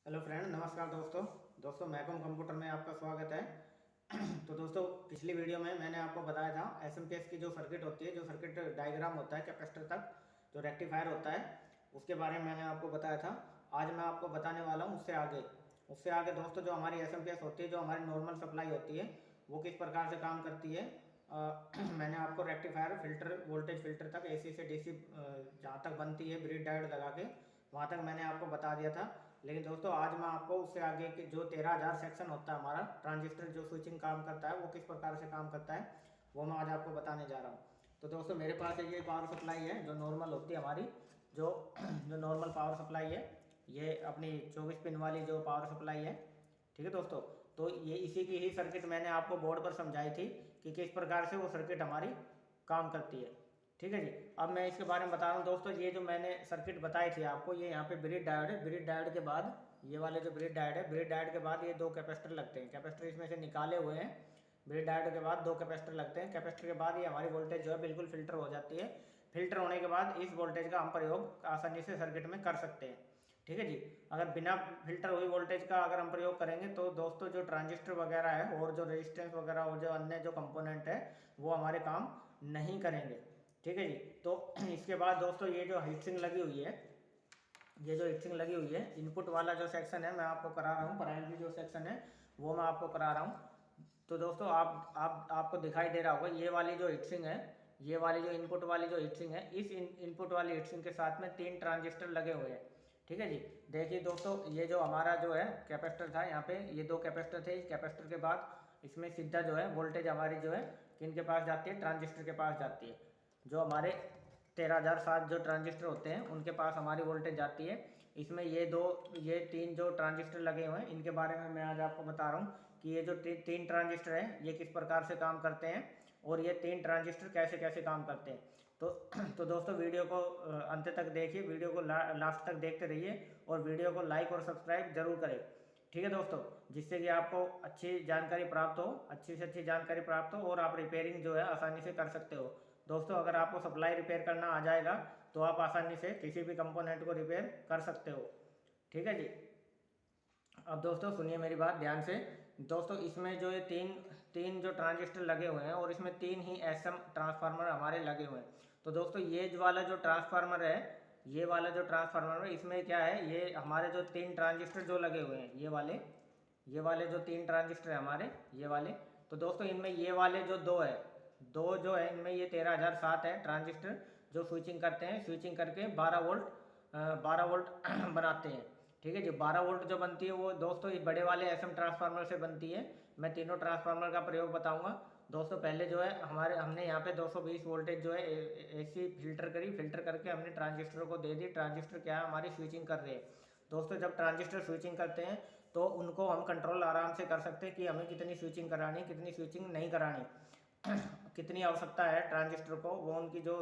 Hello friend, नमस्कार दोस्तों मैकम computer में आपका स्वागत है। तो दोस्तों, पिछली वीडियो में मैंने आपको बताया था एसएमपीएस की जो सर्किट होती है, जो सर्किट डायग्राम होता है कैपेसिटर तक जो रेक्टिफायर होता है, उसके बारे में मैंने आपको बताया था। आज मैं आपको बताने वाला हूँ उससे आगे दोस्तों, जो हमारी एसएमपीएस होती है, जो हमारी नॉर्मल सप्लाई होती है, वो किस प्रकार से काम करती है। मैंने आपको रेक्टिफायर फिल्टर, वोल्टेज फिल्टर तक, एसी से डीसी जहाँ तक बनती है ब्रिज डायोड लगा के, वहाँ तक मैंने आपको बता दिया था। लेकिन दोस्तों, आज मैं आपको उससे आगे के जो 13,000 सेक्शन होता है हमारा ट्रांजिस्टर, जो स्विचिंग काम करता है, वो किस प्रकार से काम करता है, वो मैं आज आपको बताने जा रहा हूँ। तो दोस्तों, मेरे पास ये पावर सप्लाई है जो नॉर्मल होती है हमारी, जो जो नॉर्मल पावर सप्लाई है, ये अपनी 24 पिन वाली जो पावर सप्लाई है। ठीक है दोस्तों, तो ये इसी की ही सर्किट मैंने आपको बोर्ड पर समझाई थी कि किस प्रकार से वो सर्किट हमारी काम करती है। ठीक है जी। अब मैं इसके बारे में बता रहा हूँ दोस्तों। ये जो मैंने सर्किट बताई थी आपको, ये यहाँ पे ब्रिज डायोड है। ब्रिज डायोड के बाद ये वाले जो ब्रिज डायोड है, ब्रिज डायोड के बाद ये दो कैपेसिटर लगते हैं। कैपेसिटर इसमें से निकाले हुए हैं। ब्रिज डायोड के बाद दो कैपेसिटर लगते हैं। कैपेसिटर के बाद ये हमारी वोल्टेज जो है बिल्कुल फिल्टर हो जाती है। फिल्टर होने के बाद इस वोल्टेज का हम प्रयोग आसानी से सर्किट में कर सकते हैं। ठीक है जी। अगर बिना फिल्टर हुई वोल्टेज का अगर हम प्रयोग करेंगे तो दोस्तों, जो ट्रांजिस्टर वगैरह है और जो रेजिस्टेंस वगैरह और जो अन्य जो कंपोनेंट है, वो हमारे काम नहीं करेंगे। ठीक है जी। तो इसके बाद दोस्तों, ये जो हीटसिंक लगी हुई है, ये जो हीटसिंक लगी हुई है, इनपुट वाला जो सेक्शन है मैं आपको करा रहा हूँ, प्राइमरी जो सेक्शन है वो मैं आपको करा रहा हूँ। तो दोस्तों, आपको दिखाई दे रहा होगा, ये वाली जो हीटसिंक है, ये वाली जो इनपुट वाली जो हीटसिंक है, इस इनपुट वाली हीटसिंक के साथ में 3 ट्रांजिस्टर लगे हुए हैं। ठीक है जी। देखिए दोस्तों, ये जो हमारा जो है कैपेसिटर था, यहाँ पे ये दो कैपेसिटर थे। इस कैपेसिटर के बाद इसमें सीधा जो है वोल्टेज हमारी जो है किन के पास जाती है, ट्रांजिस्टर के पास जाती है। जो हमारे 13,007 जो ट्रांजिस्टर होते हैं, उनके पास हमारी वोल्टेज जाती है। इसमें ये तीन जो ट्रांजिस्टर लगे हुए हैं, इनके बारे में मैं आज आपको बता रहा हूँ कि ये जो तीन ट्रांजिस्टर हैं, ये किस प्रकार से काम करते हैं और ये तीन ट्रांजिस्टर कैसे कैसे काम करते हैं। तो तो दोस्तों, वीडियो को अंत तक देखिए, वीडियो को लास्ट तक देखते रहिए और वीडियो को लाइक और सब्सक्राइब जरूर करें। ठीक है दोस्तों, जिससे कि आपको अच्छी जानकारी प्राप्त हो, अच्छी से अच्छी जानकारी प्राप्त हो और आप रिपेयरिंग जो है आसानी से कर सकते हो। दोस्तों, अगर आपको सप्लाई रिपेयर करना आ जाएगा तो आप आसानी से किसी भी कंपोनेंट को रिपेयर कर सकते हो। ठीक है जी। अब दोस्तों सुनिए मेरी बात ध्यान से। दोस्तों, इसमें जो ये तीन तीन जो ट्रांजिस्टर लगे हुए हैं और इसमें तीन ही एसएम ट्रांसफार्मर हमारे लगे हुए हैं। तो दोस्तों, ये वाला जो ट्रांसफार्मर है, ये वाला जो ट्रांसफार्मर है, इसमें क्या है, ये हमारे जो तीन ट्रांजिस्टर जो लगे हुए हैं, ये वाले जो तीन ट्रांजिस्टर है हमारे, ये वाले। तो दोस्तों, इनमें ये वाले जो दो जो है, इनमें ये 13,007 है ट्रांजिस्टर, जो स्विचिंग करते हैं, स्विचिंग करके 12 वोल्ट बनाते हैं। ठीक है जी। 12 वोल्ट जो बनती है वो दोस्तों ये बड़े वाले एसएम ट्रांसफार्मर से बनती है। मैं तीनों ट्रांसफार्मर का प्रयोग बताऊंगा। दोस्तों, पहले जो है हमने यहाँ पे 220 वोल्टेज जो है एसी फिल्टर करके हमने ट्रांजिस्टर को दे दी। ट्रांजिस्टर क्या है, हमारी स्विचिंग कर रहे हैं। दोस्तों, जब ट्रांजिस्टर स्विचिंग करते हैं तो उनको हम कंट्रोल आराम से कर सकते हैं कि हमें कितनी स्विचिंग करानी, कितनी स्विचिंग नहीं करानी, कितनी आवश्यकता है ट्रांजिस्टर को, वो उनकी जो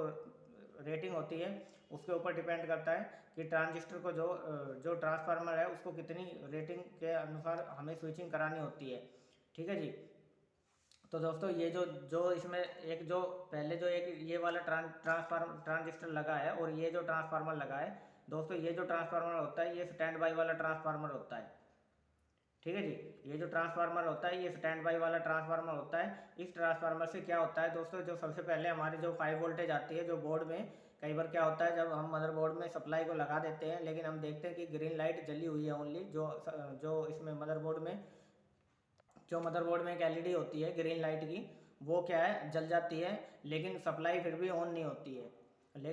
रेटिंग होती है उसके ऊपर डिपेंड करता है कि ट्रांजिस्टर को जो ट्रांसफार्मर है उसको कितनी रेटिंग के अनुसार हमें स्विचिंग करानी होती है। ठीक है जी। तो दोस्तों, ये जो जो इसमें एक जो पहले जो एक ये वाला ट्रांजिस्टर लगा है और ये जो ट्रांसफार्मर लगा है, दोस्तों ये जो ट्रांसफार्मर होता है, ये स्टैंड बाई वाला ट्रांसफार्मर होता है। ठीक है जी। ये जो ट्रांसफार्मर होता है, ये स्टैंड बाई वाला ट्रांसफार्मर होता है। इस ट्रांसफार्मर से क्या होता है दोस्तों, जो सबसे पहले हमारी जो 5 वोल्टेज आती है जो बोर्ड में, कई बार क्या होता है, जब हम मदरबोर्ड में सप्लाई को लगा देते हैं लेकिन हम देखते हैं कि ग्रीन लाइट जली हुई है ओनली, जो इसमें मदरबोर्ड में एक एलईडी होती है ग्रीन लाइट की, वो क्या है, जल जाती है, लेकिन सप्लाई फिर भी ऑन नहीं होती है।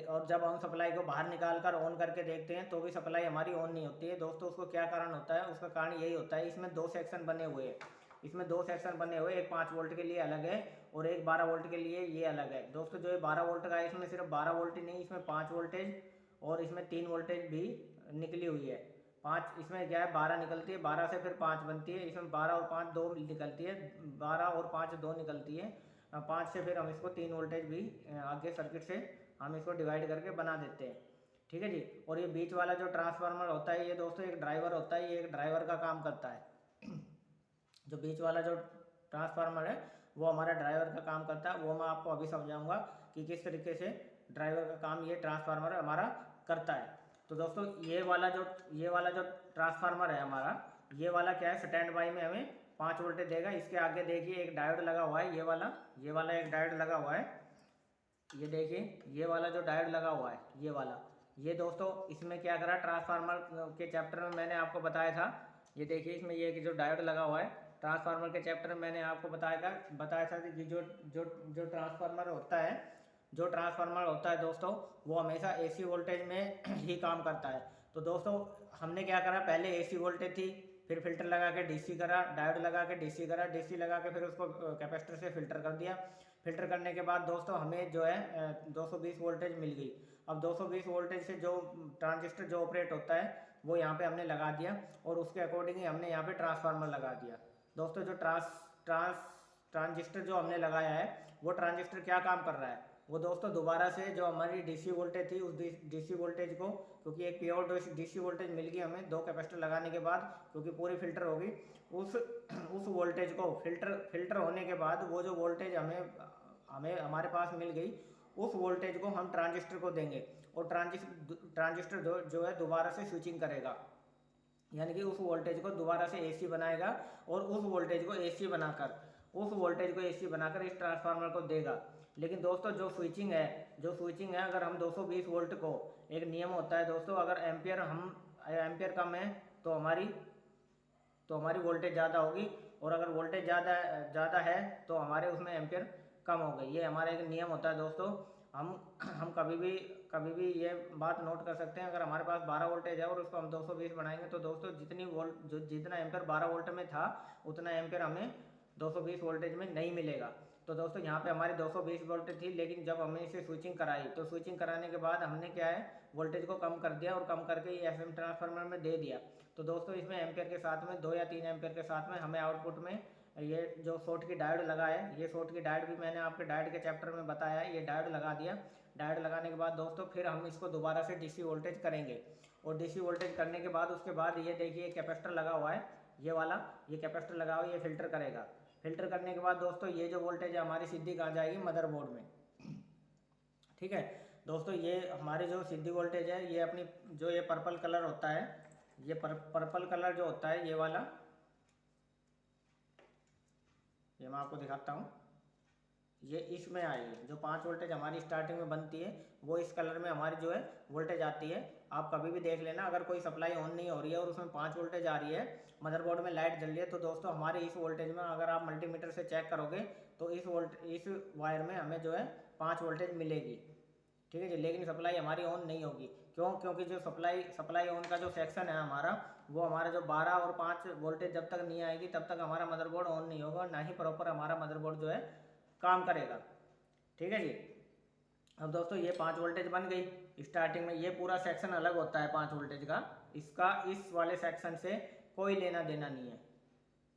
और जब हम सप्लाई को बाहर निकाल कर ऑन करके देखते हैं तो भी सप्लाई हमारी ऑन नहीं होती है। दोस्तों, उसको क्या कारण होता है, उसका कारण यही होता है, इसमें दो सेक्शन बने हुए हैं। इसमें दो सेक्शन बने हुए, एक 5 वोल्ट के लिए अलग है और एक 12 वोल्ट के लिए ये अलग है। दोस्तों, जो ये 12 वोल्ट का है, इसमें सिर्फ 12 वोल्ट ही नहीं, इसमें 5 वोल्टेज और इसमें 3 वोल्टेज भी निकली हुई है। 5 इसमें क्या है, 12 निकलती है, 12 से फिर 5 बनती है, इसमें 12 और 5 2 निकलती है, 12 और 5 2 निकलती है। 5 से फिर हम इसको 3 वोल्टेज भी आगे सर्किट से हम इसको डिवाइड करके बना देते हैं। ठीक है जी। और ये बीच वाला जो ट्रांसफार्मर होता है, ये दोस्तों एक ड्राइवर होता है, ये एक ड्राइवर का काम करता है। जो बीच वाला जो ट्रांसफार्मर है वो हमारा ड्राइवर का काम करता है। वो मैं आपको अभी समझाऊंगा कि किस तरीके से ड्राइवर का काम ये ट्रांसफार्मर हमारा करता है। तो दोस्तों, ये वाला जो ट्रांसफार्मर है हमारा, ये वाला क्या है, स्टैंड बाई में हमें 5 वोल्टेज देगा। इसके आगे देखिए एक डायोड लगा हुआ है, ये वाला एक डायोड लगा हुआ है। ये देखिए ये वाला जो डायोड लगा हुआ है, ये वाला, ये दोस्तों इसमें क्या करा, ट्रांसफार्मर के चैप्टर में मैंने आपको बताया था। ये देखिए इसमें ये जो डायोड लगा हुआ है, ट्रांसफार्मर के चैप्टर में मैंने आपको बताया था कि जो जो जो ट्रांसफार्मर होता है, जो ट्रांसफार्मर होता है दोस्तों, वो हमेशा एसी वोल्टेज में ही काम करता है। तो दोस्तों हमने क्या करा, पहले एसी वोल्टेज थी, फिर फिल्टर लगा के डीसी करा, डायोड लगा के डीसी करा, डीसी लगा के फिर उसको कैपेसिटर से फिल्टर कर दिया। फिल्टर करने के बाद दोस्तों हमें जो है 220 वोल्टेज मिल गई। अब 220 वोल्टेज से जो ट्रांजिस्टर जो ऑपरेट होता है वो यहाँ पे हमने लगा दिया, और उसके अकॉर्डिंग ही हमने यहाँ पे ट्रांसफार्मर लगा दिया। दोस्तों जो ट्रांजिस्टर जो हमने लगाया है, वो ट्रांजिस्टर क्या काम कर रहा है, वो दोस्तों दोबारा से जो हमारी डीसी वोल्टेज थी, उस डीसी वोल्टेज को, क्योंकि एक प्योर डीसी वोल्टेज मिल गई हमें 2 कैपेसिटर लगाने के बाद, क्योंकि पूरी फिल्टर होगी, उस वोल्टेज को फिल्टर होने के बाद वो जो वोल्टेज हमें हमारे पास मिल गई, उस वोल्टेज को हम ट्रांजिस्टर को देंगे, और ट्रांजिस्टर जो है दोबारा से स्विचिंग करेगा, यानी कि उस वोल्टेज को दोबारा से एसी बनाएगा, और उस वोल्टेज को एसी बनाकर इस ट्रांसफार्मर को देगा। लेकिन दोस्तों जो स्विचिंग है, अगर हम 220 वोल्ट को, एक नियम होता है दोस्तों, अगर एम्पियर कम है तो हमारी वोल्टेज ज़्यादा होगी, और अगर वोल्टेज ज़्यादा है तो हमारे उसमें एम्पियर कम हो गई। ये हमारा एक नियम होता है दोस्तों। हम कभी भी ये बात नोट कर सकते हैं, अगर हमारे पास 12 वोल्टेज है और उसको हम 220 बनाएंगे, तो दोस्तों जितना एम्पियर 12 वोल्ट में था, उतना एम्पियर हमें 220 वोल्टेज में नहीं मिलेगा। तो दोस्तों यहाँ पे हमारी 220 वोल्टेज थी, लेकिन जब हमने इसे स्विचिंग कराई, तो स्विचिंग कराने के बाद हमने क्या है, वोल्टेज को कम कर दिया, और कम करके ये एफएम ट्रांसफार्मर में दे दिया। तो दोस्तों इसमें एम्पियर के साथ में 2 या 3 एम्पियर के साथ में हमें आउटपुट में ये जो शॉर्ट की डायोड लगा है, ये शॉर्ट की डायोड भी मैंने आपके डायोड के चैप्टर में बताया है। ये डायोड लगा दिया। डायोड लगाने के बाद दोस्तों फिर हम इसको दोबारा से डीसी वोल्टेज करेंगे, और डीसी वोल्टेज करने के बाद उसके बाद ये देखिए कैपेसिटर लगा हुआ है, ये वाला, ये कैपेसिटर लगा हुआ है, ये फिल्टर करेगा। फिल्टर करने के बाद दोस्तों ये जो वोल्टेज है हमारी सीधी कहाँ जाएगी, मदरबोर्ड में। ठीक है दोस्तों, ये हमारी जो सीधी वोल्टेज है, ये अपनी जो ये पर्पल कलर होता है, ये पर्पल कलर जो होता है, ये वाला, ये मैं आपको दिखाता हूँ, ये इसमें आएगी। जो 5 वोल्टेज हमारी स्टार्टिंग में बनती है, वो इस कलर में हमारी जो है वोल्टेज आती है। आप कभी भी देख लेना, अगर कोई सप्लाई ऑन नहीं हो रही है और उसमें 5 वोल्टेज आ रही है, मदरबोर्ड में लाइट जल रही है, तो दोस्तों हमारे इस वोल्टेज में अगर आप मल्टीमीटर से चेक करोगे, तो इस वायर में हमें जो है 5 वोल्टेज मिलेगी। ठीक है जी, लेकिन सप्लाई हमारी ऑन नहीं होगी। क्यों? क्योंकि जो सप्लाई ऑन का जो सेक्शन है हमारा, वो हमारा जो 12 और 5 वोल्टेज जब तक नहीं आएगी, तब तक हमारा मदरबोर्ड ऑन नहीं होगा, ना ही प्रॉपर हमारा मदरबोर्ड जो है काम करेगा। ठीक है जी। अब दोस्तों ये 5 वोल्टेज बन गई स्टार्टिंग में। ये पूरा सेक्शन अलग होता है 5 वोल्टेज का, इसका इस वाले सेक्शन से कोई लेना देना नहीं है।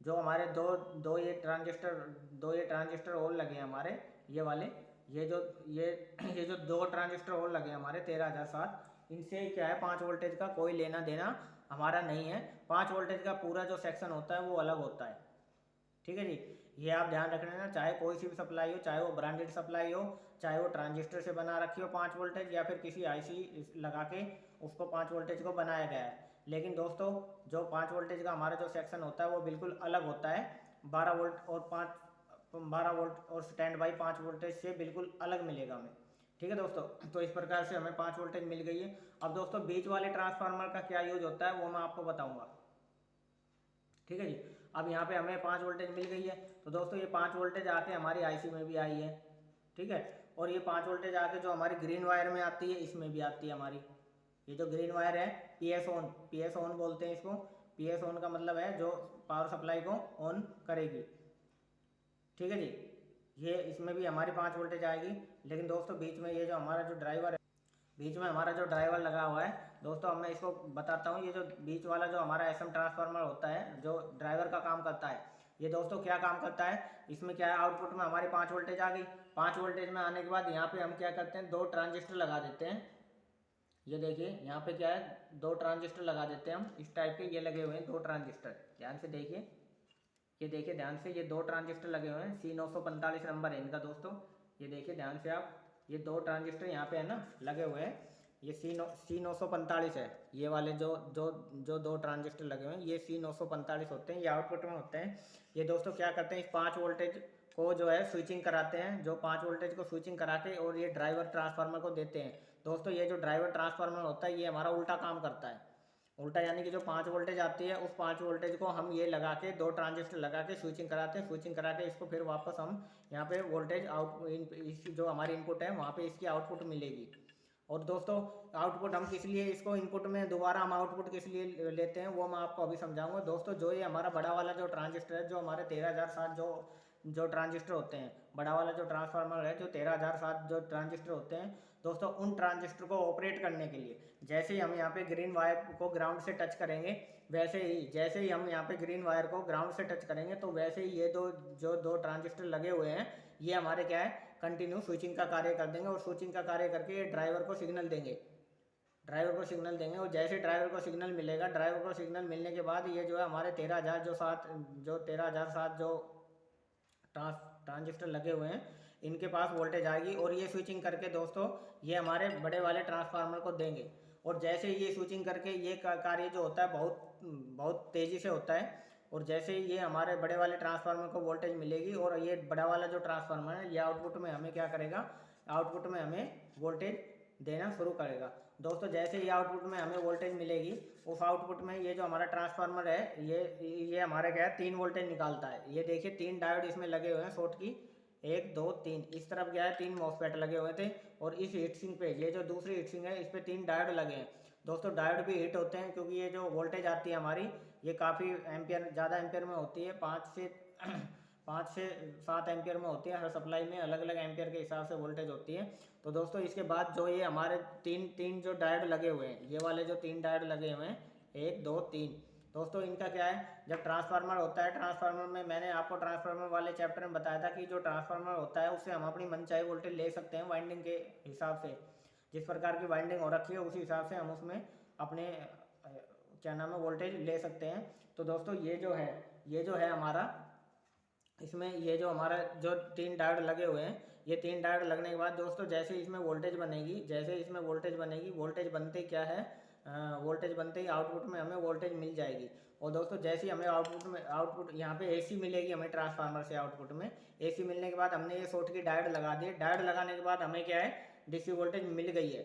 जो हमारे दो ये ट्रांजिस्टर और लगे हैं हमारे, ये वाले, ये जो 2 ट्रांजिस्टर और लगे हैं हमारे 13007, इनसे क्या है, 5 वोल्टेज का कोई लेना देना हमारा नहीं है। 5 वोल्टेज का पूरा जो सेक्शन होता है वो अलग होता है। ठीक है जी, ये आप ध्यान रख लेना। चाहे कोई सी भी सप्लाई हो, चाहे वो ब्रांडेड सप्लाई हो, चाहे वो ट्रांजिस्टर से बना रखी हो 5 वोल्टेज, या फिर किसी आईसी लगा के उसको 5 वोल्टेज को बनाया गया है। लेकिन दोस्तों जो 5 वोल्टेज का हमारा जो सेक्शन होता है वो बिल्कुल अलग होता है। 12 वोल्ट और स्टैंड बाई 5 वोल्टेज से बिल्कुल अलग मिलेगा हमें। ठीक है दोस्तों, तो इस प्रकार से हमें 5 वोल्टेज मिल गई है। अब दोस्तों बीच वाले ट्रांसफार्मर का क्या यूज होता है वो मैं आपको बताऊंगा। ठीक है जी, अब यहाँ पे हमें 5 वोल्टेज मिल गई है, तो दोस्तों ये 5 वोल्टेज आके हमारी आईसी में भी आई है। ठीक है, और ये 5 वोल्टेज आके जो हमारी ग्रीन वायर में आती है, इसमें भी आती है हमारी। ये जो ग्रीन वायर है, पीएस ऑन बोलते हैं इसको। पीएस ऑन का मतलब है जो पावर सप्लाई को ऑन करेगी। ठीक है जी, ये इसमें भी हमारी 5 वोल्टेज आएगी। लेकिन दोस्तों बीच में ये जो हमारा जो ड्राइवर है, बीच में हमारा जो ड्राइवर लगा हुआ है दोस्तों, अब मैं इसको बताता हूँ। ये जो बीच वाला जो हमारा एसएम ट्रांसफार्मर होता है, जो ड्राइवर का काम करता है, ये दोस्तों क्या काम करता है, इसमें क्या है, आउटपुट में हमारी 5 वोल्टेज आ गई। 5 वोल्टेज में आने के बाद यहाँ पे हम क्या करते हैं, 2 ट्रांजिस्टर लगा देते हैं। ये देखिए यहाँ पे क्या है, 2 ट्रांजिस्टर लगा देते हैं हम, इस टाइप के ये लगे हुए हैं 2 ट्रांजिस्टर। ध्यान से देखिए, ये देखिए ध्यान से, ये 2 ट्रांजिस्टर लगे हुए हैं। C945 नंबर है इनका दोस्तों। ये देखिए ध्यान से आप, ये 2 ट्रांजिस्टर यहाँ पे है ना लगे हुए हैं। ये C945 है। ये वाले जो जो जो दो ट्रांजिस्टर लगे हुए हैं ये C945 होते हैं, ये आउटपुट में होते हैं। ये दोस्तों क्या करते हैं, इस 5 वोल्टेज को जो है स्विचिंग कराते हैं, जो 5 वोल्टेज को स्विचिंग करा के और ये ड्राइवर ट्रांसफार्मर को देते हैं। दोस्तों ये जो ड्राइवर ट्रांसफार्मर होता है ये हमारा उल्टा काम करता है। उल्टा यानी कि जो 5 वोल्टेज आती है उस 5 वोल्टेज को हम ये लगा के 2 ट्रांजिस्टर लगा के स्विचिंग कराते हैं। स्विचिंग करा के इसको फिर वापस हम यहाँ पे वोल्टेज इस जो हमारी इनपुट है वहाँ पे इसकी आउटपुट मिलेगी। और दोस्तों आउटपुट हम किस लिए इसको इनपुट में दोबारा हम आउटपुट किस लिए लेते हैं वो मैं आपको अभी समझाऊंगा। दोस्तों जो ये हमारा बड़ा वाला जो ट्रांजिस्टर है, जो हमारे 13007 जो ट्रांजिस्टर होते हैं, बड़ा वाला जो ट्रांसफार्मर है जो 13007 जो ट्रांजिस्टर होते हैं दोस्तों, उन ट्रांजिस्टर को ऑपरेट करने के लिए जैसे ही हम यहाँ पे ग्रीन वायर को ग्राउंड से टच करेंगे, वैसे ही जैसे ही हम यहाँ पे ग्रीन वायर को ग्राउंड से टच करेंगे तो वैसे ही ये दो ट्रांजिस्टर लगे हुए हैं ये हमारे क्या है कंटिन्यू स्विचिंग का कार्य कर देंगे। और स्विचिंग का कार्य करके ये ड्राइवर को सिग्नल देंगे, और जैसे ड्राइवर को सिग्नल मिलेगा, ड्राइवर को सिग्नल मिलने के बाद ये जो है हमारे 13007 जो ट्रांजिस्टर लगे हुए हैं इनके पास वोल्टेज आएगी और ये स्विचिंग करके दोस्तों ये हमारे बड़े वाले ट्रांसफार्मर को देंगे। और जैसे ये स्विचिंग करके ये कार्य जो होता है बहुत तेज़ी से होता है। और जैसे ही ये हमारे बड़े वाले ट्रांसफार्मर को वोल्टेज मिलेगी और ये बड़ा वाला जो ट्रांसफार्मर है ये आउटपुट में हमें क्या करेगा, आउटपुट में हमें वोल्टेज देना शुरू करेगा। दोस्तों जैसे ही आउटपुट में हमें वोल्टेज मिलेगी उस आउटपुट में ये जो हमारा ट्रांसफार्मर है ये हमारे क्या है 3 वोल्टेज निकालता है। ये देखिए 3 डायोड इसमें लगे हुए हैं शॉर्ट की, 1 2 3, इस तरफ क्या है 3 मॉसफेट लगे हुए थे और इस हीटसिंक पे ये जो दूसरी हीटसिंक है इस पे 3 डायोड लगे हैं। दोस्तों डायोड भी हीट होते हैं क्योंकि ये जो वोल्टेज आती है हमारी ये काफ़ी एम्पियर ज़्यादा एम्पियर में होती है, 5 से 7 एम्पियर में होती है। हर सप्लाई में अलग अलग एम्पियर के हिसाब से वोल्टेज होती है। तो दोस्तों इसके बाद जो ये हमारे तीन जो डायोड लगे हुए हैं, ये वाले जो 3 डायोड लगे हुए हैं 1 2 3, दोस्तों इनका क्या है, जब ट्रांसफार्मर होता है ट्रांसफार्मर में मैंने आपको ट्रांसफार्मर वाले चैप्टर में बताया था कि जो ट्रांसफार्मर होता है उससे हम अपनी मनचाही वोल्टेज ले सकते हैं वाइंडिंग के हिसाब से। जिस प्रकार की वाइंडिंग हो रखी है उसी हिसाब से हम उसमें अपने क्या नाम है वोल्टेज ले सकते हैं। तो दोस्तों ये जो है हमारा इसमें ये जो हमारा जो 3 डायोड लगे हुए हैं ये 3 डायोड लगने के बाद दोस्तों जैसे इसमें वोल्टेज बनेगी, वोल्टेज बनते क्या है, वोल्टेज बनते ही आउटपुट में हमें वोल्टेज मिल जाएगी। और दोस्तों जैसे ही हमें आउटपुट यहाँ पे एसी मिलेगी हमें ट्रांसफार्मर से, आउटपुट में एसी मिलने के बाद हमने ये शॉर्ट की डायोड लगा दी। डायोड लगाने के बाद हमें क्या है डीसी वोल्टेज मिल गई है।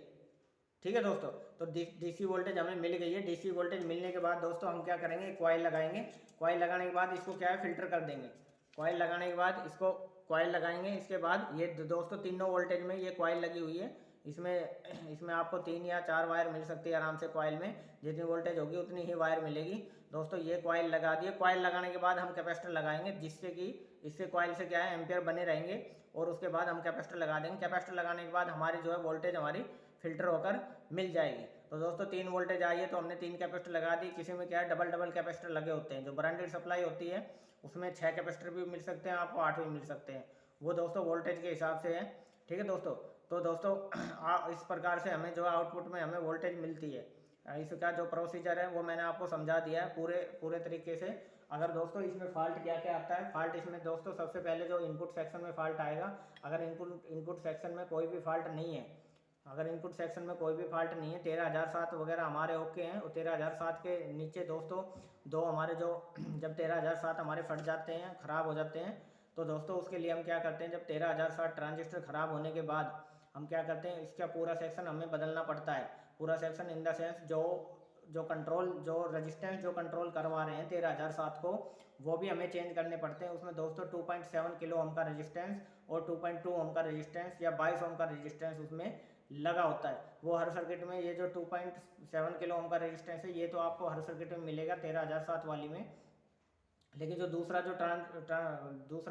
ठीक है दोस्तों, तो डीसी वोल्टेज हमें मिल गई है। डीसी वोल्टेज मिलने के बाद दोस्तों हम क्या करेंगे, कॉइल लगाएंगे। कॉइल लगाने के बाद इसको क्या है फिल्टर कर देंगे। कॉइल लगाने के बाद इसको कॉइल लगाएंगे, इसके बाद ये दोस्तों तीनों वोल्टेज में ये कॉइल लगी हुई है। इसमें आपको 3 या 4 वायर मिल सकती है आराम से। कॉइल में जितनी वोल्टेज होगी उतनी ही वायर मिलेगी। दोस्तों ये कॉइल लगा दिए। कॉइल लगाने के बाद हम कैपेसिटर लगाएंगे जिससे कि इससे कॉइल से क्या है एम्पियर बने रहेंगे। और उसके बाद हम कैपेसिटर लगा देंगे। कैपेसिटर लगाने के बाद हमारी जो है वोल्टेज हमारी फिल्टर होकर मिल जाएगी। तो दोस्तों 3 वोल्टेज आई है तो हमने 3 कैपेसिटर लगा दी। किसी में क्या है डबल कैपेसिटर लगे होते हैं। जो ब्रांडेड सप्लाई होती है उसमें 6 कैपेसिटर भी मिल सकते हैं, आपको 8 भी मिल सकते हैं। वो दोस्तों वोल्टेज के हिसाब से है। ठीक है दोस्तों, तो दोस्तों इस प्रकार से हमें जो आउटपुट में हमें वोल्टेज मिलती है। इसका जो प्रोसीजर है वो मैंने आपको समझा दिया है पूरे तरीके से। अगर दोस्तों इसमें फॉल्ट क्या क्या आता है, फॉल्ट इसमें दोस्तों सबसे पहले जो इनपुट सेक्शन में फॉल्ट आएगा, अगर इनपुट सेक्शन में कोई भी फॉल्ट नहीं है, अगर इनपुट सेक्शन में कोई भी फॉल्ट नहीं है, 13007 वगैरह हमारे ओके हैं। और 13007 के नीचे दोस्तों दो हमारे जो जब 13007 हमारे फट जाते हैं, ख़राब हो जाते हैं, तो दोस्तों उसके लिए हम क्या करते हैं, जब 13007 ट्रांजिस्टर ख़राब होने के बाद हम क्या करते हैं, इसका पूरा सेक्शन हमें बदलना पड़ता है। पूरा सेक्शन इन द सेंस जो रजिस्टेंस जो कंट्रोल करवा रहे हैं 13007 को, वो भी हमें चेंज करने पड़ते हैं। उसमें दोस्तों 2.7 किलो ओम का रेजिस्टेंस और 2.2 ओम का रेजिस्टेंस या 22 ओम का रेजिस्टेंस उसमें लगा होता है। वो हर सर्किट में ये जो 2.7 किलो ओम का रेजिस्टेंस है ये तो आपको हर सर्किट में मिलेगा 13007 वाली में। लेकिन जो दूसरा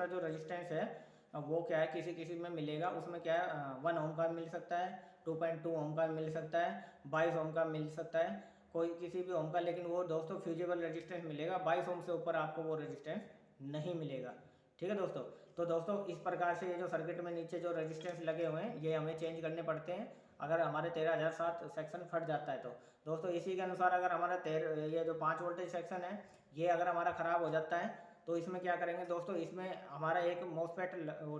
जो रेजिस्टेंस है वो क्या है, किसी में मिलेगा। उसमें क्या है 1 ओम का मिल सकता है, 2.2 ओम का मिल सकता है, 22 ओम का मिल सकता है, कोई किसी भी ओम का। लेकिन वो दोस्तों फ्यूजिबल रेजिस्टेंस मिलेगा, 22 ओम से ऊपर आपको वो रेजिस्टेंस नहीं मिलेगा। ठीक है दोस्तों, तो दोस्तों इस प्रकार से ये जो सर्किट में नीचे जो रेजिस्टेंस लगे हुए हैं ये हमें चेंज करने पड़ते हैं अगर हमारे 13007 सेक्शन फट जाता है तो। दोस्तों इसी के अनुसार अगर हमारा ये जो 5 वोल्टेज सेक्शन है ये अगर हमारा ख़राब हो जाता है तो इसमें क्या करेंगे दोस्तों, इसमें हमारा एक मॉसफेट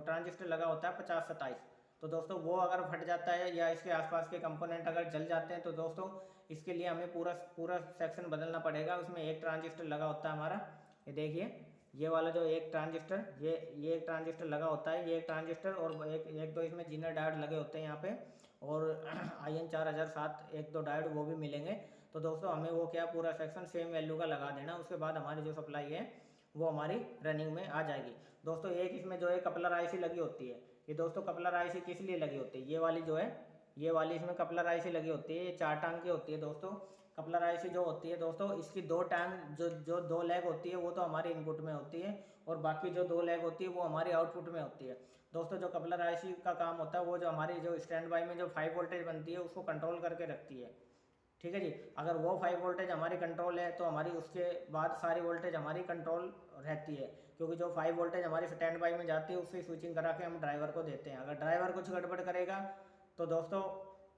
ट्रांजिस्टर लगा होता है 5027। तो दोस्तों वो अगर फट जाता है या इसके आसपास के कंपोनेंट अगर जल जाते हैं तो दोस्तों इसके लिए हमें पूरा पूरा सेक्शन बदलना पड़ेगा। उसमें एक ट्रांजिस्टर लगा होता है हमारा, ये देखिए ये वाला जो एक ट्रांजिस्टर, ये एक ट्रांजिस्टर लगा होता है, ये एक ट्रांजिस्टर और एक दो इसमें जीनर डायोड लगे होते हैं यहाँ पे, और IN 4007 एक दो डायोड वो भी मिलेंगे। तो दोस्तों हमें वो क्या पूरा सेक्शन सेम वैल्यू का लगा देना, उसके बाद हमारी जो सप्लाई है वो हमारी रनिंग में आ जाएगी। दोस्तों एक इसमें जो है कपलर IC लगी होती है, ये दोस्तों कपलर IC किस लिए लगी होती है, ये वाली जो है, ये वाली इसमें कपलर IC लगी होती है, ये 4 टांग की होती है दोस्तों। कपलर IC जो होती है दोस्तों, इसकी 2 टांग जो 2 लेग होती है वो तो हमारी इनपुट में होती है, और बाकी जो 2 लेग होती है वो हमारी आउटपुट में होती है। दोस्तों जो कपलर IC का काम होता है वो जो हमारी जो स्टैंड बाई में जो 5 वोल्टेज बनती है उसको कंट्रोल करके रखती है, ठीक है जी। अगर वो 5 वोल्टेज हमारी कंट्रोल है तो हमारी उसके बाद सारी वोल्टेज हमारी कंट्रोल रहती है, क्योंकि जो 5 वोल्टेज हमारी स्टैंड बाई में जाती है उससे स्विचिंग करा के हम ड्राइवर को देते हैं। अगर ड्राइवर कुछ गड़बड़ करेगा तो दोस्तों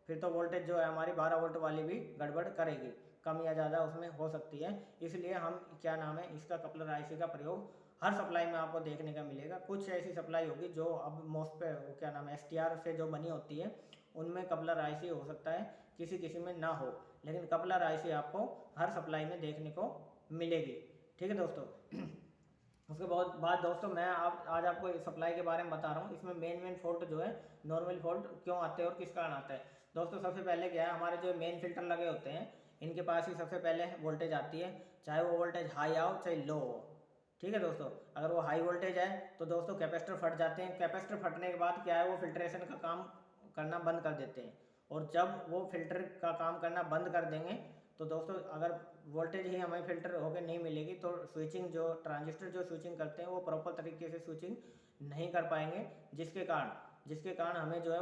फिर तो वोल्टेज जो है हमारी 12 वोल्ट वाली भी गड़बड़ करेगी, कम या ज़्यादा उसमें हो सकती है। इसलिए हम क्या नाम है इसका कपलर IC का प्रयोग हर सप्लाई में आपको देखने का मिलेगा। कुछ ऐसी सप्लाई होगी जो अब मोस्ट पे क्या नाम है STR से जो बनी होती है उनमें कपलर IC हो सकता है, किसी किसी में ना हो, लेकिन कपलर IC आपको हर सप्लाई में देखने को मिलेगी, ठीक है दोस्तों। उसके बाद दोस्तों मैं आज आपको इस सप्लाई के बारे में बता रहा हूँ। इसमें मेन फॉल्ट जो है, नॉर्मल फॉल्ट क्यों आते हैं और किस कारण आता है। दोस्तों सबसे पहले क्या है, हमारे जो मेन फिल्टर लगे होते हैं इनके पास ही सबसे पहले वोल्टेज आती है, चाहे वो वोल्टेज हाई आओ चाहे लो हो, ठीक है दोस्तों। अगर वो हाई वोल्टेज है तो दोस्तों कैपेसिटर फट जाते हैं, कैपेसिटर फटने के बाद क्या है वो फिल्ट्रेशन का काम करना बंद कर देते हैं, और जब वो फिल्टर का काम करना बंद कर देंगे तो दोस्तों अगर वोल्टेज ही हमें फिल्टर होकर नहीं मिलेगी तो स्विचिंग जो ट्रांजिस्टर जो स्विचिंग करते हैं वो प्रॉपर तरीके से स्विचिंग नहीं कर पाएंगे, जिसके कारण हमें जो है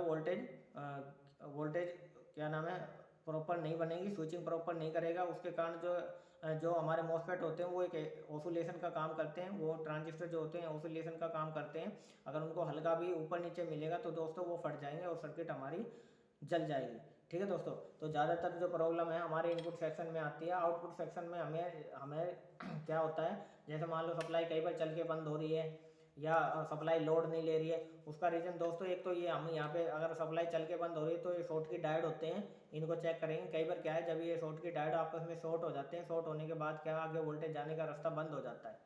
वोल्टेज क्या नाम है प्रॉपर नहीं बनेगी, स्विचिंग प्रॉपर नहीं करेगा। उसके कारण जो हमारे मॉसफेट होते हैं वो एक ऑसिलेशन का काम करते हैं, वो ट्रांजिस्टर जो होते हैं ऑसिलेशन का काम करते हैं। अगर उनको हल्का भी ऊपर नीचे मिलेगा तो दोस्तों वो फट जाएंगे और सर्किट हमारी जल जाएगी, ठीक है दोस्तों। तो ज़्यादातर जो प्रॉब्लम है हमारे इनपुट सेक्शन में आती है। आउटपुट सेक्शन में हमें क्या होता है, जैसे मान लो सप्लाई कई बार चल के बंद हो रही है या सप्लाई लोड नहीं ले रही है, उसका रीज़न दोस्तों एक तो ये हम यहाँ पे अगर सप्लाई चल के बंद हो रही है तो ये शॉर्ट की डायोड होते हैं, इनको चेक करेंगे। कई बार क्या है जब ये शॉर्ट की डायोड आपस में शॉर्ट हो जाते हैं, शॉर्ट होने के बाद क्या आगे वोल्टेज जाने का रास्ता बंद हो जाता है।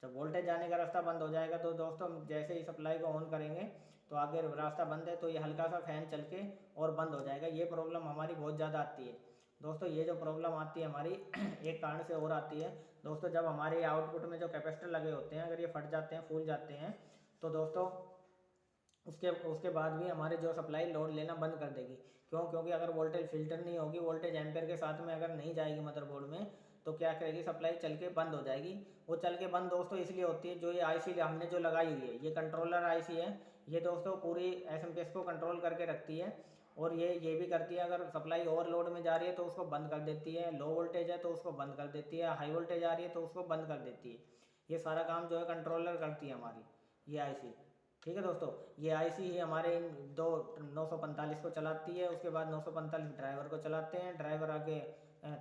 जब वोल्टेज जाने का रास्ता बंद हो जाएगा तो दोस्तों जैसे ही सप्लाई को ऑन करेंगे तो आगे रास्ता बंद है तो ये हल्का सा फैन चल के और बंद हो जाएगा। ये प्रॉब्लम हमारी बहुत ज़्यादा आती है दोस्तों। ये जो प्रॉब्लम आती है हमारी एक कारण से और आती है दोस्तों, जब हमारे आउटपुट में जो कैपेसिटर लगे होते हैं अगर ये फट जाते हैं, फूल जाते हैं तो दोस्तों उसके बाद भी हमारे जो सप्लाई लोड लेना बंद कर देगी। क्योंकि अगर वोल्टेज फिल्टर नहीं होगी, वोल्टेज एम्पेयर के साथ में अगर नहीं जाएगी मदरबोर्ड में तो क्या करेगी, सप्लाई चल के बंद हो जाएगी। वो चल के बंद दोस्तों इसलिए होती है, जो ये IC हमने जो लगाई हुई है ये कंट्रोलर IC है, ये दोस्तों पूरी SMPS को कंट्रोल करके रखती है। और ये भी करती है अगर सप्लाई ओवरलोड में जा रही है तो उसको बंद कर देती है, लो वोल्टेज है तो उसको बंद कर देती है, हाई वोल्टेज आ रही है तो उसको बंद कर देती है। ये सारा काम जो है कंट्रोलर करती है हमारी ये IC, ठीक है दोस्तों। ये IC ही हमारे इन 945 को चलाती है। उसके बाद 945 ड्राइवर को चलाते हैं, ड्राइवर आगे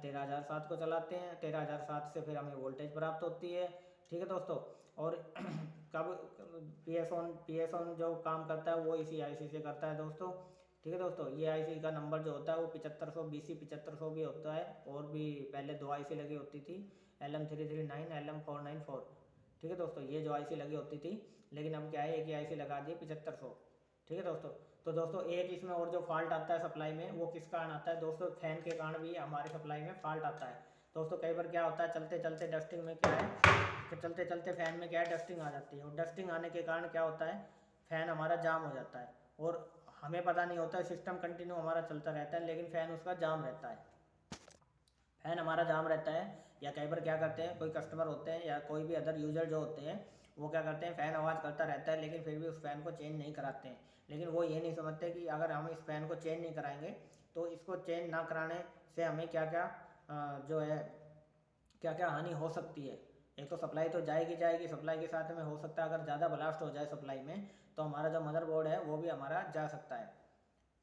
13007 को चलाते हैं, 13007 से फिर हमें वोल्टेज प्राप्त होती है, ठीक है दोस्तों। और कब PS ऑन जो काम करता है वो इसी IC से करता है दोस्तों, ठीक है दोस्तों। ये IC का नंबर जो होता है वो 7500 BC 7500 भी होता है, और भी पहले 2 IC लगी होती थी, LM339 LM494, ठीक है दोस्तों। ये जो IC लगी होती थी, लेकिन अब क्या है एक ही IC लगा दी 7500, ठीक है दोस्तों। तो दोस्तों एक इसमें और जो फॉल्ट आता है सप्लाई में वो किस कारण आता है दोस्तों, फैन के कारण भी हमारे सप्लाई में फॉल्ट आता है दोस्तों। कई बार क्या होता है चलते चलते डस्टिंग में क्या है कि चलते चलते फैन में क्या है डस्टिंग आ जाती है, और डस्टिंग आने के कारण क्या होता है फैन हमारा जाम हो जाता है, और हमें पता नहीं होता है, सिस्टम कंटिन्यू हमारा चलता रहता है लेकिन फ़ैन उसका जाम रहता है, फ़ैन हमारा जाम रहता है। या कई बार क्या करते हैं कोई कस्टमर होते हैं या कोई भी अदर यूज़र जो होते हैं वो क्या करते हैं, फ़ैन आवाज़ करता रहता है लेकिन फिर भी उस फ़ैन को चेंज नहीं कराते हैं। लेकिन वो ये नहीं समझते कि अगर हम इस फ़ैन को चेंज नहीं कराएंगे तो इसको चेंज ना कराने से हमें क्या क्या जो है क्या क्या हानि हो सकती है। एक तो सप्लाई तो जाएगी, सप्लाई के साथ में हो सकता है अगर ज़्यादा ब्लास्ट हो जाए सप्लाई में तो हमारा जो मदरबोर्ड है वो भी हमारा जा सकता है,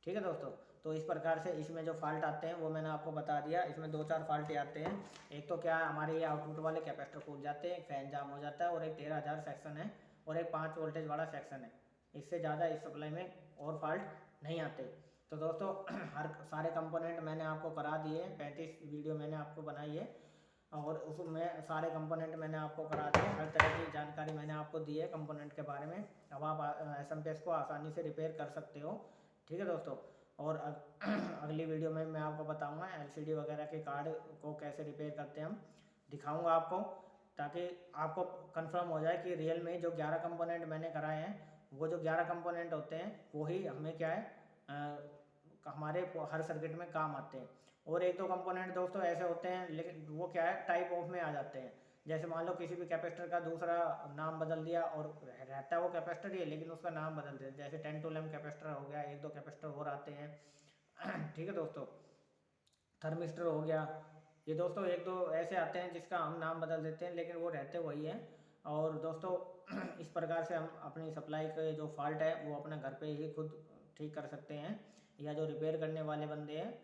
ठीक है दोस्तों। तो इस प्रकार से इसमें जो फॉल्ट आते हैं वो मैंने आपको बता दिया। इसमें 2-4 फॉल्ट आते हैं। एक तो क्या हमारे ये आउटपुट वाले कैपेसिटर फूल जाते हैं, एक फ़ैन जाम हो जाता है, और एक 13000 सेक्शन है, और एक 5 वोल्टेज वाला सेक्शन है, इससे ज़्यादा इस सप्लाई में और फॉल्ट नहीं आते। तो दोस्तों हर सारे कंपोनेंट मैंने आपको करा दिए, 35 वीडियो मैंने आपको बनाई है और उसमें सारे कंपोनेंट मैंने आपको करा दिए, हर तरह की जानकारी मैंने आपको दी है कंपोनेंट के बारे में। अब आप SMPS को आसानी से रिपेयर कर सकते हो। ठीक है दोस्तों, और अगली वीडियो में मैं आपको बताऊंगा LCD वगैरह के कार्ड को कैसे रिपेयर करते हैं, हम दिखाऊंगा आपको, ताकि आपको कंफर्म हो जाए कि रियल में जो 11 कंपोनेंट मैंने कराए हैं, वो जो 11 कंपोनेंट होते हैं वही हमें क्या है हमारे हर सर्किट में काम आते हैं। और एक दो कंपोनेंट दोस्तों ऐसे होते हैं लेकिन वो क्या है टाइप ऑफ में आ जाते हैं। जैसे मान लो किसी भी कैपेसिटर का दूसरा नाम बदल दिया और रहता है वो कैपेसिटर ही है लेकिन उसका नाम बदल दिया, जैसे 10 to 11 कैपेसिटर हो गया, एक दो कैपेसिटर और आते हैं। ठीक है दोस्तों, थर्मिस्टर हो गया, ये दोस्तों एक दो ऐसे आते हैं जिसका हम नाम बदल देते हैं लेकिन वो रहते वही हैं। और दोस्तों इस प्रकार से हम अपनी सप्लाई के जो फॉल्ट है वो अपने घर पे ही खुद ठीक कर सकते हैं, या जो रिपेयर करने वाले बंदे हैं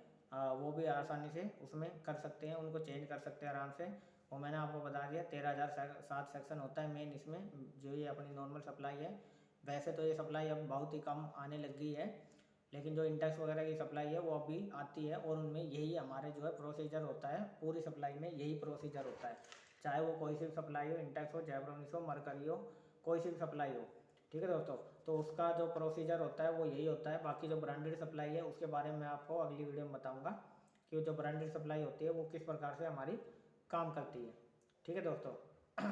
वो भी आसानी से उसमें कर सकते हैं, उनको चेंज कर सकते हैं आराम से। और मैंने आपको बता दिया 13,007 सेक्शन होता है मेन इसमें, जो ये अपनी नॉर्मल सप्लाई है। वैसे तो ये सप्लाई अब बहुत ही कम आने लग गई है, लेकिन जो इंटेक्स वगैरह की सप्लाई है वो अभी आती है और उनमें यही हमारे जो है प्रोसीजर होता है, पूरी सप्लाई में यही प्रोसीजर होता है, चाहे वो कोई सी भी सप्लाई हो, इंटेक्स हो, जैब्रोनिक्स हो, मरकरी हो, कोई सी भी सप्लाई हो। ठीक है दोस्तों, तो उसका जो प्रोसीजर होता है वो यही होता है। बाकी जो ब्रांडेड सप्लाई है उसके बारे में आपको अगली वीडियो में बताऊँगा कि जो ब्रांडेड सप्लाई होती है वो किस प्रकार से हमारी काम करती है। ठीक है दोस्तों,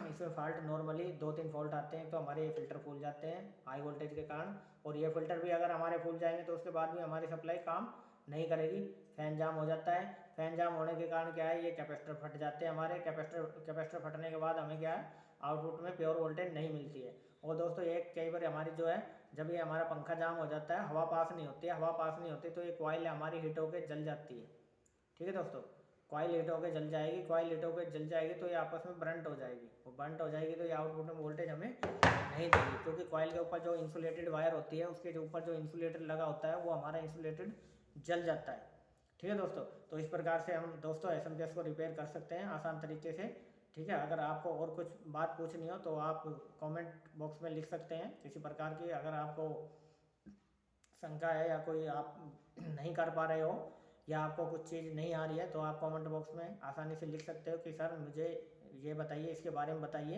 इसमें फॉल्ट नॉर्मली 2-3 फॉल्ट आते हैं तो हमारे ये फ़िल्टर फूल जाते हैं हाई वोल्टेज के कारण, और ये फ़िल्टर भी अगर हमारे फूल जाएंगे तो उसके बाद भी हमारी सप्लाई काम नहीं करेगी, फ़ैन जाम हो जाता है। फ़ैन जाम होने के कारण क्या है, ये कैपेसिटर फट जाते हैं हमारे, कैपेसिटर फटने के बाद हमें क्या है आउटपुट में प्योर वोल्टेज नहीं मिलती है। और दोस्तों एक कई बार हमारी जो है जब ये हमारा पंखा जाम हो जाता है, हवा पास नहीं होती है, हवा पास नहीं होती तो ये कॉइल हमारी हीट होकर जल जाती है। ठीक है दोस्तों, कॉइल हीट होकर जल जाएगी, कॉइल हीट होकर जल जाएगी तो ये आपस में ब्रंट हो जाएगी, वो ब्रंट हो जाएगी तो ये आउटपुट में वोल्टेज हमें नहीं देगी, क्योंकि कॉइल के ऊपर जो इंसुलेटेड वायर होती है उसके जो ऊपर जो इंसुलेटर लगा होता है वो हमारा इंसुलेटेड जल जाता है। ठीक है दोस्तों, तो इस प्रकार से हम दोस्तों SMPS को रिपेयर कर सकते हैं आसान तरीके से। ठीक है, अगर आपको और कुछ बात पूछनी हो तो आप कमेंट बॉक्स में लिख सकते हैं किसी प्रकार की, अगर आपको शंका है या कोई आप नहीं कर पा रहे हो या आपको कुछ चीज़ नहीं आ रही है तो आप कमेंट बॉक्स में आसानी से लिख सकते हो कि सर मुझे ये बताइए, इसके बारे में बताइए,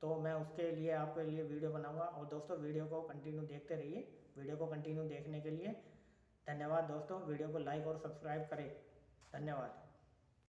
तो मैं उसके लिए आपके लिए वीडियो बनाऊंगा। और दोस्तों वीडियो को कंटिन्यू देखते रहिए, वीडियो को कंटिन्यू देखने के लिए धन्यवाद दोस्तों। वीडियो को लाइक और सब्सक्राइब करें, धन्यवाद।